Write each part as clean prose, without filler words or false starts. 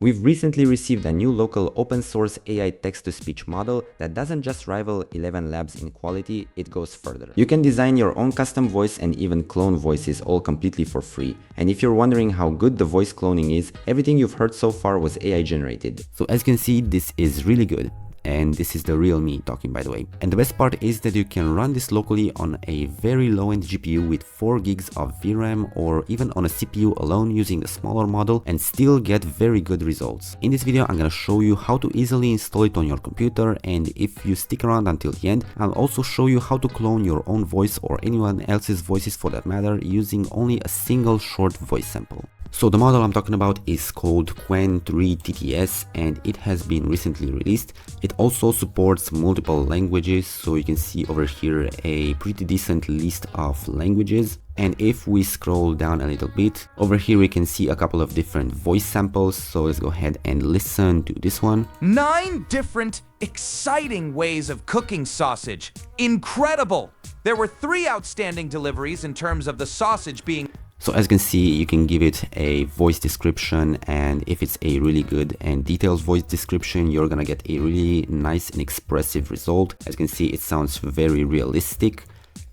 We've recently received a new local open source AI text-to-speech model that doesn't just rival ElevenLabs in quality, it goes further. You can design your own custom voice and even clone voices all completely for free. And if you're wondering how good the voice cloning is, everything you've heard so far was AI generated. So as you can see, this is really good. And this is the real me talking, by the way. And the best part is that you can run this locally on a very low-end GPU with 4 gigs of VRAM, or even on a CPU alone using a smaller model, and still get very good results. In this video, I'm gonna show you how to easily install it on your computer, and if you stick around until the end, I'll also show you how to clone your own voice or anyone else's voices for that matter using only a single short voice sample. So the model I'm talking about is called Qwen3 TTS, and it has been recently released. It also supports multiple languages, so you can see over here a pretty decent list of languages. And if we scroll down a little bit, over here we can see a couple of different voice samples, so let's go ahead and listen to this one. 9 different, exciting ways of cooking sausage. Incredible! There were 3 outstanding deliveries in terms of the sausage being... So as you can see, you can give it a voice description, and if it's a really good and detailed voice description, you're gonna get a really nice and expressive result. As you can see, it sounds very realistic.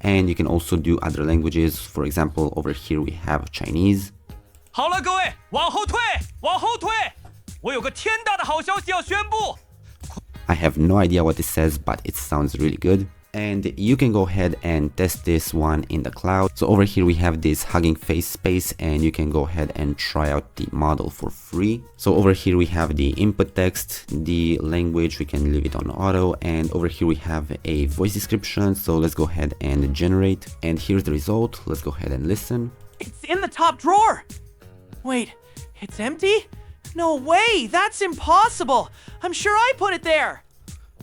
And you can also do other languages. For example, over here we have Chinese. 好了，各位，往后退，往后退！我有个天大的好消息要宣布。 I have no idea what it says, but it sounds really good. And you can go ahead and test this one in the cloud. So over here we have this Hugging Face space, and you can go ahead and try out the model for free. So over here we have the input text, the language, we can leave it on auto, and over here we have a voice description. So let's go ahead and generate, and here's the result. Let's go ahead and listen. It's in the top drawer. Wait, it's empty? No way, that's impossible. I'm sure I put it there.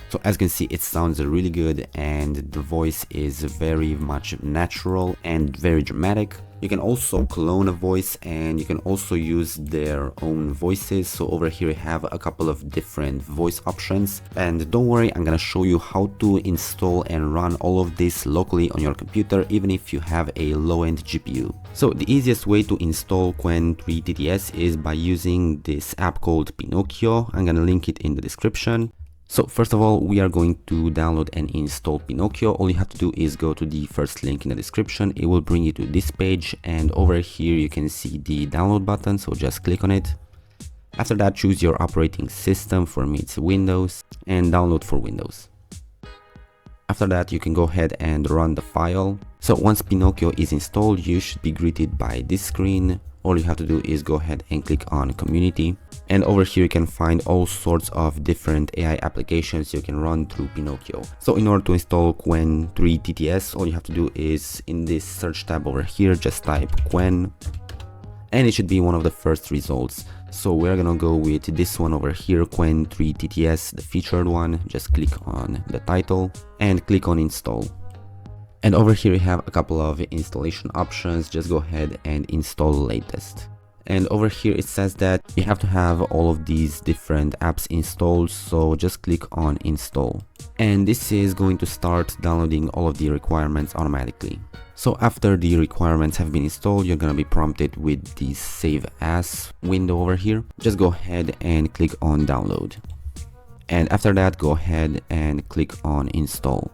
So as you can see, it sounds really good, and the voice is very much natural and very dramatic. You can also clone a voice, and you can also use their own voices. So over here we have a couple of different voice options, and don't worry, I'm gonna show you how to install and run all of this locally on your computer, even if you have a low-end GPU. So the easiest way to install Qwen3 TTS is by using this app called Pinocchio. I'm gonna link it in the description. So first of all, we are going to download and install Pinocchio. All you have to do is go to the first link in the description. It will bring you to this page, and over here you can see the download button, so just click on it. After that, choose your operating system. For me it's Windows, and download for Windows. After that, you can go ahead and run the file. So once Pinocchio is installed, you should be greeted by this screen. All you have to do is go ahead and click on community, and over here you can find all sorts of different AI applications you can run through Pinocchio. So in order to install Qwen3 TTS, all you have to do is in this search tab over here, just type Qwen, and it should be one of the first results. So we're gonna go with this one over here, Qwen3 TTS, the featured one. Just click on the title and click on install. And over here we have a couple of installation options. Just go ahead and install the latest. And over here it says that you have to have all of these different apps installed, so just click on install. And this is going to start downloading all of the requirements automatically. So after the requirements have been installed, you're gonna be prompted with the save as window over here. Just go ahead and click on download. And after that, go ahead and click on install.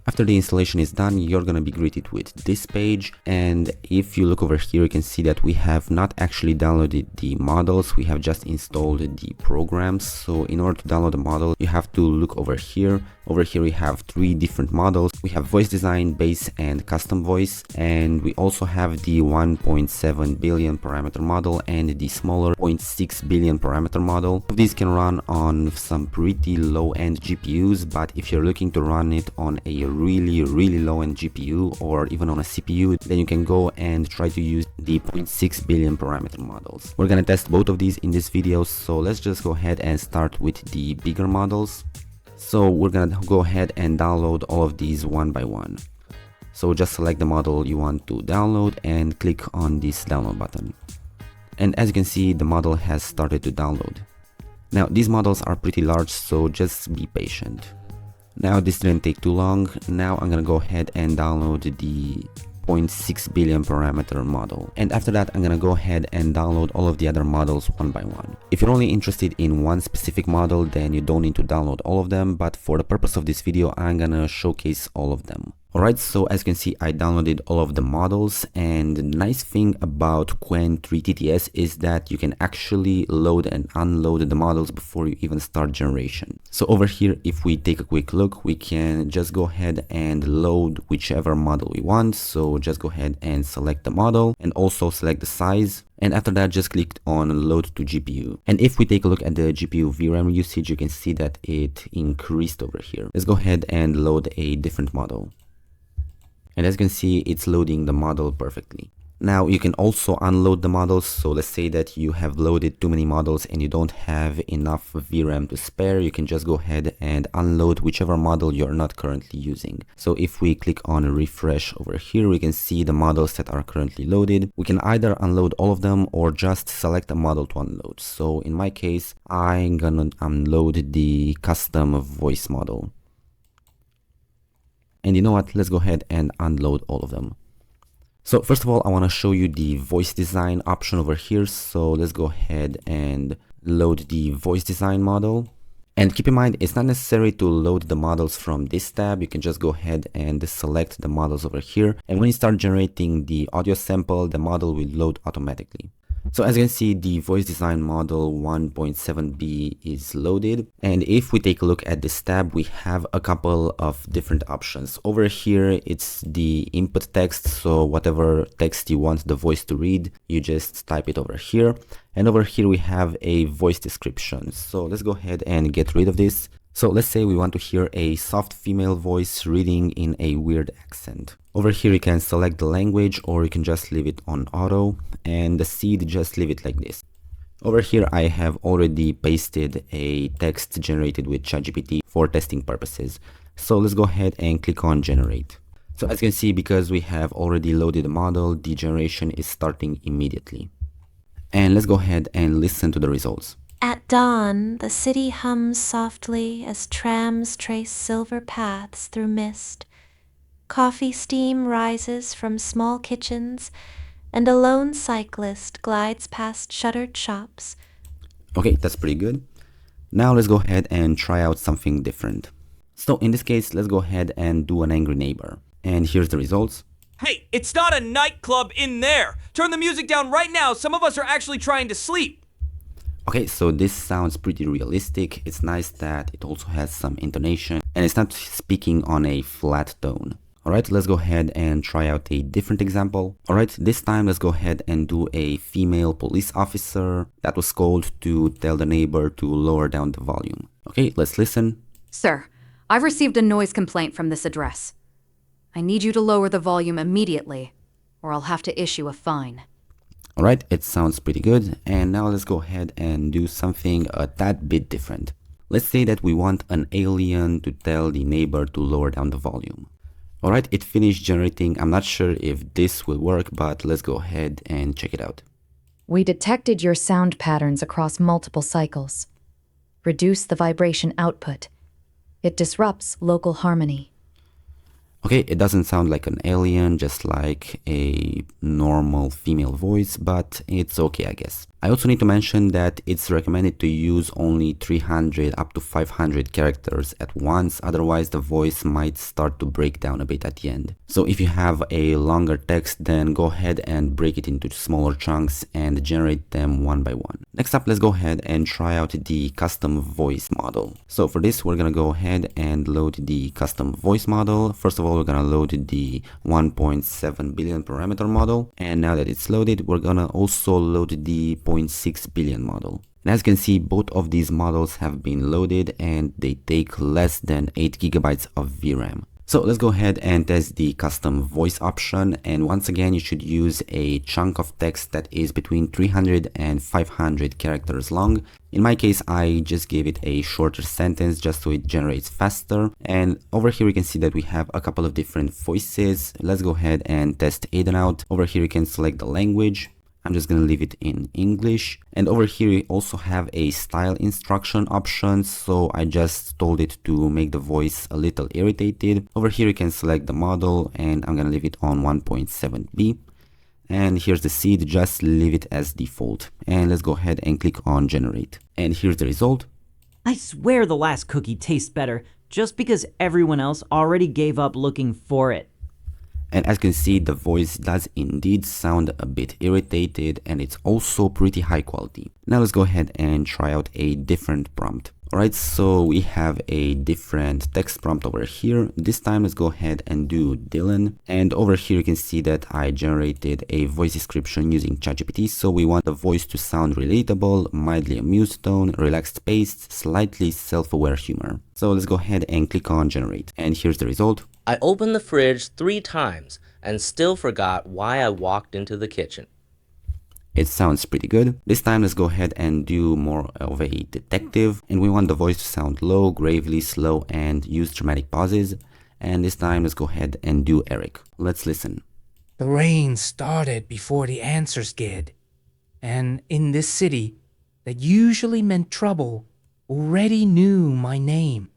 After the installation is done, you're gonna be greeted with this page, and if you look over here, you can see that we have not actually downloaded the models, we have just installed the programs. So in order to download the model, you have to look over here. Over here we have 3 different models. We have voice design, base, and custom voice, and we also have the 1.7 billion parameter model and the smaller 0.6 billion parameter model. These can run on some pretty low-end GPUs, but if you're looking to run it on a really low-end GPU or even on a CPU, then you can go and try to use the 0.6 billion parameter models. We're gonna test both of these in this video, so let's just go ahead and start with the bigger models. So we're gonna go ahead and download all of these one by one. So just select the model you want to download and click on this download button. And as you can see, the model has started to download. Now these models are pretty large, so just be patient. Now this didn't take too long. Now I'm gonna go ahead and download the 0.6 billion parameter model. And after that, I'm gonna go ahead and download all of the other models one by one. If you're only interested in one specific model, then you don't need to download all of them, but for the purpose of this video, I'm gonna showcase all of them. Alright, so as you can see, I downloaded all of the models, and the nice thing about Qwen3 TTS is that you can actually load and unload the models before you even start generation. So over here, if we take a quick look, we can just go ahead and load whichever model we want. So just go ahead and select the model and also select the size. And after that, just click on load to GPU. And if we take a look at the GPU VRAM usage, you can see that it increased over here. Let's go ahead and load a different model. And as you can see, it's loading the model perfectly. Now you can also unload the models. So let's say that you have loaded too many models and you don't have enough VRAM to spare. You can just go ahead and unload whichever model you're not currently using. So if we click on refresh over here, we can see the models that are currently loaded. We can either unload all of them or just select a model to unload. So in my case, I'm gonna unload the custom voice model. And you know what, let's go ahead and unload all of them. So first of all, I want to show you the voice design option over here. So let's go ahead and load the voice design model. And keep in mind, it's not necessary to load the models from this tab. You can just go ahead and select the models over here. And when you start generating the audio sample, the model will load automatically. So as you can see, the voice design model 1.7b is loaded. And if we take a look at this tab, we have a couple of different options. Over here, it's the input text. So whatever text you want the voice to read, you just type it over here. And over here, we have a voice description. So let's go ahead and get rid of this. So let's say we want to hear a soft female voice reading in a weird accent. Over here you can select the language, or you can just leave it on auto, and the seed, just leave it like this. Over here I have already pasted a text generated with ChatGPT for testing purposes. So let's go ahead and click on generate. So as you can see, because we have already loaded the model, the generation is starting immediately. And let's go ahead and listen to the results. At dawn, the city hums softly as trams trace silver paths through mist. Coffee steam rises from small kitchens, and a lone cyclist glides past shuttered shops. Okay, that's pretty good. Now let's go ahead and try out something different. So in this case, let's go ahead and do an angry neighbor. And here's the results. Hey, it's not a nightclub in there. Turn the music down right now. Some of us are actually trying to sleep. Okay, so this sounds pretty realistic. It's nice that it also has some intonation and it's not speaking on a flat tone. Alright, let's go ahead and try out a different example. Alright, this time let's go ahead and do a female police officer that was called to tell the neighbor to lower down the volume. Okay, let's listen. Sir, I've received a noise complaint from this address. I need you to lower the volume immediately, or I'll have to issue a fine. Alright, it sounds pretty good. And now let's go ahead and do something a tad bit different. Let's say that we want an alien to tell the neighbor to lower down the volume. Alright, it finished generating. I'm not sure if this will work, but let's go ahead and check it out. We detected your sound patterns across multiple cycles. Reduce the vibration output. It disrupts local harmony. Okay, it doesn't sound like an alien, just like a normal female voice, but it's okay, I guess. I also need to mention that it's recommended to use only 300 up to 500 characters at once, otherwise the voice might start to break down a bit at the end. So if you have a longer text, then go ahead and break it into smaller chunks and generate them one by one. Next up, let's go ahead and try out the custom voice model. So for this, we're gonna go ahead and load the custom voice model. First of all, we're gonna load the 1.7 billion parameter model. And now that it's loaded, we're gonna also load the 0.6 billion model. And as you can see, both of these models have been loaded and they take less than 8 gigabytes of VRAM. So let's go ahead and test the custom voice option. And once again, you should use a chunk of text that is between 300 and 500 characters long. In my case, I just gave it a shorter sentence just so it generates faster. And over here, we can see that we have a couple of different voices. Let's go ahead and test Aiden out. Over here, you can select the language. I'm just gonna leave it in English. And over here you also have a style instruction option, so I just told it to make the voice a little irritated. Over here you can select the model, and I'm gonna leave it on 1.7b. And here's the seed, just leave it as default. And let's go ahead and click on generate. And here's the result. I swear the last cookie tastes better just because everyone else already gave up looking for it. And as you can see, the voice does indeed sound a bit irritated, and it's also pretty high quality. Now let's go ahead and try out a different prompt. Alright, so we have a different text prompt over here. This time let's go ahead and do Dylan. And over here you can see that I generated a voice description using ChatGPT. So we want the voice to sound relatable, mildly amused tone, relaxed pace, slightly self-aware humor. So let's go ahead and click on generate. And here's the result. I opened the fridge 3 times and still forgot why I walked into the kitchen. It sounds pretty good. This time let's go ahead and do more of a detective, and we want the voice to sound low, gravely, slow, and use dramatic pauses. And this time let's go ahead and do Eric. Let's listen. The rain started before the answers did. And in this city, that usually meant trouble, already knew my name.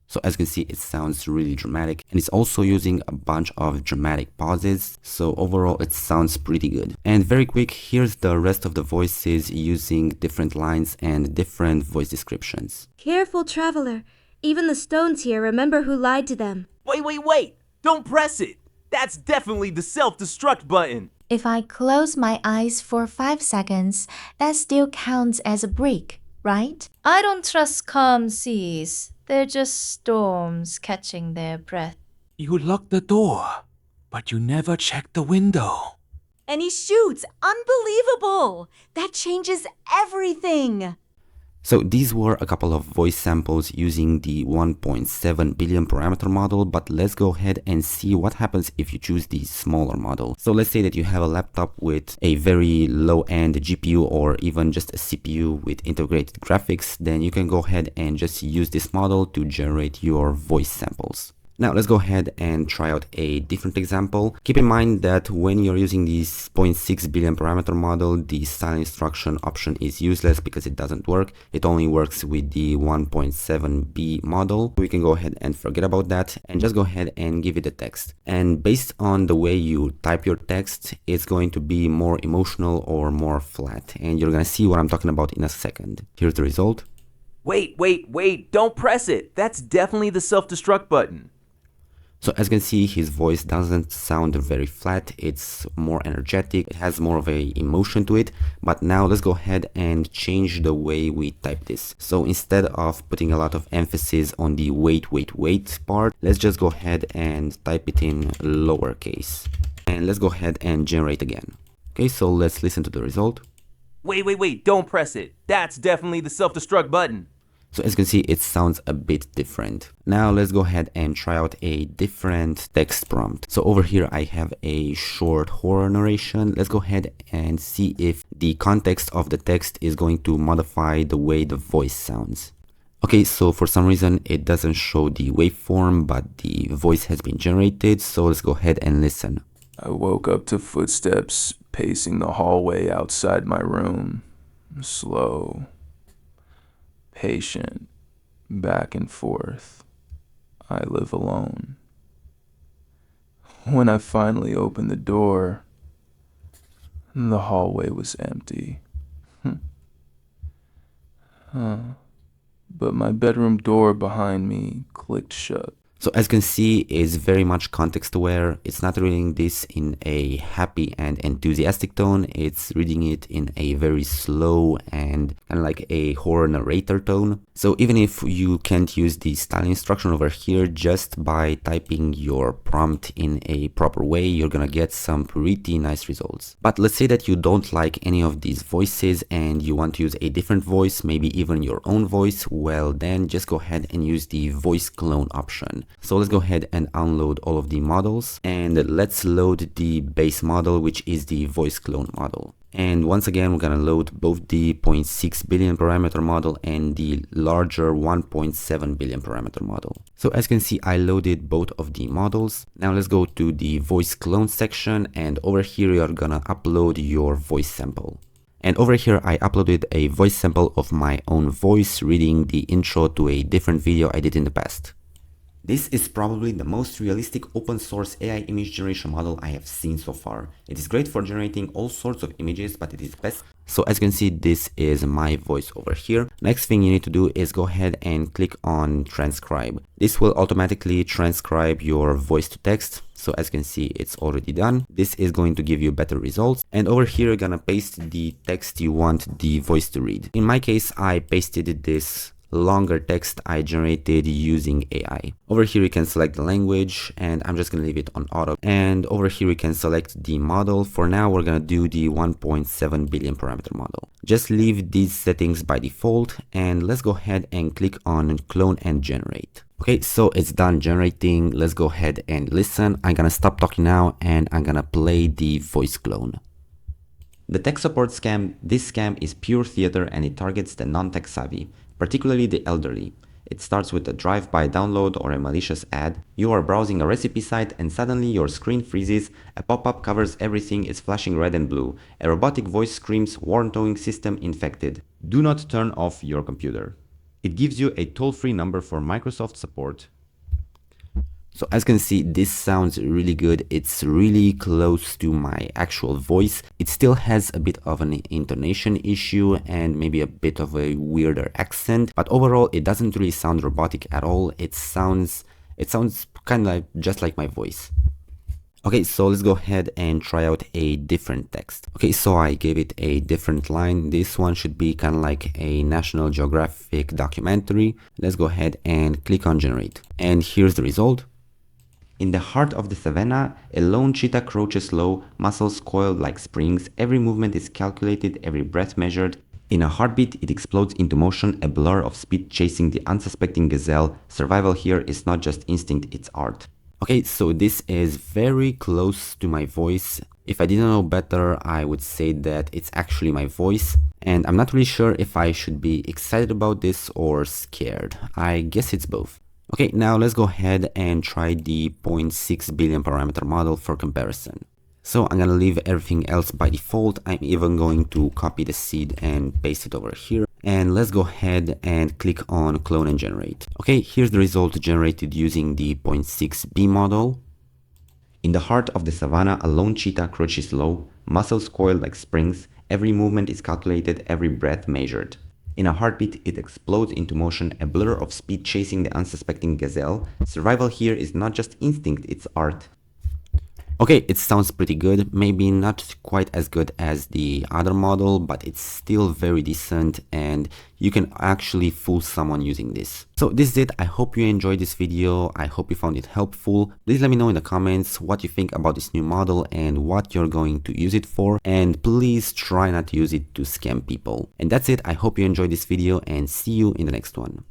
So as you can see, it sounds really dramatic, and it's also using a bunch of dramatic pauses. So overall, it sounds pretty good. And very quick, here's the rest of the voices using different lines and different voice descriptions. Careful, traveler. Even the stones here remember who lied to them. Wait! Don't press it! That's definitely the self-destruct button! If I close my eyes for 5 seconds, that still counts as a break, right? I don't trust calm seas. They're just storms catching their breath. You locked the door, but you never checked the window. And he shoots! Unbelievable! That changes everything! So these were a couple of voice samples using the 1.7 billion parameter model, but let's go ahead and see what happens if you choose the smaller model. So let's say that you have a laptop with a very low-end GPU or even just a CPU with integrated graphics, then you can go ahead and just use this model to generate your voice samples. Now let's go ahead and try out a different example. Keep in mind that when you're using this 0.6 billion parameter model, the style instruction option is useless because it doesn't work. It only works with the 1.7b model. We can go ahead and forget about that and just go ahead and give it a text. And based on the way you type your text, it's going to be more emotional or more flat. And you're gonna see what I'm talking about in a second. Here's the result. Wait! Don't press it! That's definitely the self-destruct button. So as you can see, his voice doesn't sound very flat, it's more energetic, it has more of a emotion to it. But now let's go ahead and change the way we type this. So instead of putting a lot of emphasis on the wait part, let's just go ahead and type it in lowercase. And let's go ahead and generate again. Okay, so let's listen to the result. Wait, don't press it. That's definitely the self-destruct button. So as you can see, it sounds a bit different. Now let's go ahead and try out a different text prompt. So over here I have a short horror narration. Let's go ahead and see if the context of the text is going to modify the way the voice sounds. Okay, so for some reason it doesn't show the waveform, but the voice has been generated. So let's go ahead and listen. I woke up to footsteps pacing the hallway outside my room. Slow. Patient, back and forth. I live alone. When I finally opened the door, the hallway was empty. But my bedroom door behind me clicked shut. So as you can see, it's very much context aware. It's not reading this in a happy and enthusiastic tone. It's reading it in a very slow and kind of like a horror narrator tone. So even if you can't use the style instruction over here, just by typing your prompt in a proper way, you're gonna get some pretty nice results. But let's say that you don't like any of these voices and you want to use a different voice, maybe even your own voice, well then just go ahead and use the voice clone option. So let's go ahead and unload all of the models and let's load the base model, which is the voice clone model. And once again, we're gonna load both the 0.6 billion parameter model and the larger 1.7 billion parameter model. So as you can see, I loaded both of the models. Now let's go to the voice clone section, and over here you're gonna upload your voice sample. And over here I uploaded a voice sample of my own voice reading the intro to a different video I did in the past. This is probably the most realistic open source AI image generation model I have seen so far. It is great for generating all sorts of images, but it is best. So as you can see, this is my voice over here. Next thing you need to do is go ahead and click on transcribe. This will automatically transcribe your voice to text. So as you can see, it's already done. This is going to give you better results. And over here, you're gonna paste the text you want the voice to read. In my case, I pasted this longer text I generated using AI. Over here you can select the language, and I'm just gonna leave it on auto. And over here we can select the model. For now we're gonna do the 1.7 billion parameter model. Just leave these settings by default, and let's go ahead and click on clone and generate. Okay, so it's done generating. Let's go ahead and listen. I'm gonna stop talking now and I'm gonna play the voice clone. The tech support scam. This scam is pure theater and it targets the non-tech savvy, particularly the elderly. It starts with a drive-by download or a malicious ad. You are browsing a recipe site and suddenly your screen freezes, a pop-up covers everything, is flashing red and blue. A robotic voice screams, "Warn towing system infected. Do not turn off your computer." It gives you a toll-free number for Microsoft support. So as you can see, this sounds really good. It's really close to my actual voice. It still has a bit of an intonation issue and maybe a bit of a weirder accent, but overall it doesn't really sound robotic at all. It sounds kind of just like my voice. Okay, so let's go ahead and try out a different text. Okay, so I gave it a different line. This one should be kind of like a National Geographic documentary. Let's go ahead and click on generate. And here's the result. In the heart of the savannah, a lone cheetah crouches low, muscles coiled like springs. Every movement is calculated, every breath measured. In a heartbeat, it explodes into motion, a blur of speed chasing the unsuspecting gazelle. Survival here is not just instinct, it's art. Okay, so this is very close to my voice. If I didn't know better, I would say that it's actually my voice. And I'm not really sure if I should be excited about this or scared. I guess it's both. Okay, now let's go ahead and try the 0.6 billion parameter model for comparison. So I'm gonna leave everything else by default. I'm even going to copy the seed and paste it over here. And let's go ahead and click on clone and generate. Okay, here's the result generated using the 0.6B model. In the heart of the savannah, a lone cheetah crouches low, muscles coiled like springs. Every movement is calculated, every breath measured. In a heartbeat, it explodes into motion, a blur of speed chasing the unsuspecting gazelle. Survival here is not just instinct, it's art. Okay, it sounds pretty good. Maybe not quite as good as the other model, but it's still very decent and you can actually fool someone using this. So this is it. I hope you enjoyed this video. I hope you found it helpful. Please let me know in the comments what you think about this new model and what you're going to use it for. And please try not to use it to scam people. And that's it. I hope you enjoyed this video and see you in the next one.